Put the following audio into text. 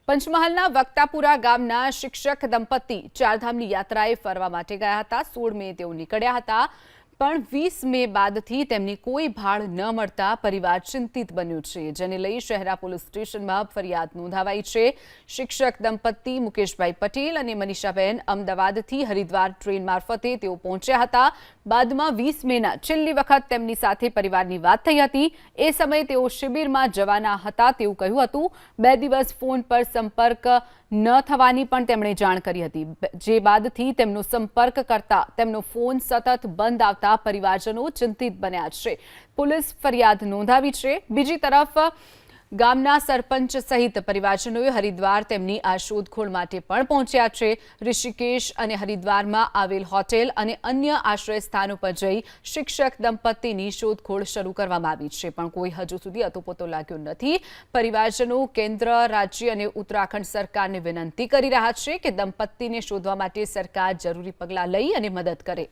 પંચમહાલના વક્તાપુરા ગામના શિક્ષક દંપતી ચારધામની યાત્રાએ ફરવા માટે ગયા હતા। 16 મે તેઓ નીકળ્યા હતા, પણ 20 મે બાદથી તેમની કોઈ ભાળ ન મળતા પરિવાર ચિંતિત બન્યું છે, જેને લઈ શહેરા પોલીસ સ્ટેશનમાં ફરિયાદ નોંધાવાઈ છે। શિક્ષક દંપતી મુકેશભાઈ પટેલ અને મનીષાબેન અમદાવાદથી હરિદ્વાર ટ્રેન મારફતે તેઓ પહોંચ્યા હતા। બાદમાં 20 મેના છેલ્લી વખત તેમની સાથે પરિવારની વાત થઈ હતી। એ સમયે તેઓ શિબિરમાં જવાના હતા તેવું કહ્યું હતું। 2 દિવસ ફોન પર સંપર્ક ન થવાની પણ તેમણે જાણ કરી હતી, જે બાદથી તેમનો સંપર્ક કરતા તેમનો ફોન સતત બંધ આવતા પરિવારજનો ચિંતિત બન્યા છે। પોલીસ ફરિયાદ નોંધાવી છે। બીજી તરફ ગામના સરપંચ સહિત પરિવારજનોએ હરિદ્વાર તેમની આ શોધખોળ માટે પણ પહોંચ્યા છે। ઋષિકેશ અને હરિદ્વારમાં આવેલ હોટેલ અને અન્ય આશ્રય સ્થાનો પર જઈ શિક્ષક દંપતીની શોધખોળ શરૂ કરવામાં આવી છે, પણ કોઈ હજુ સુધી અતોપતો લાગ્યો નથી। પરિવારજનો કેન્દ્ર, રાજ્ય અને ઉત્તરાખંડ સરકારને વિનંતી કરી રહ્યા છે કે દંપતીને શોધવા માટે સરકાર જરૂરી પગલાં લઈ અને મદદ કરે।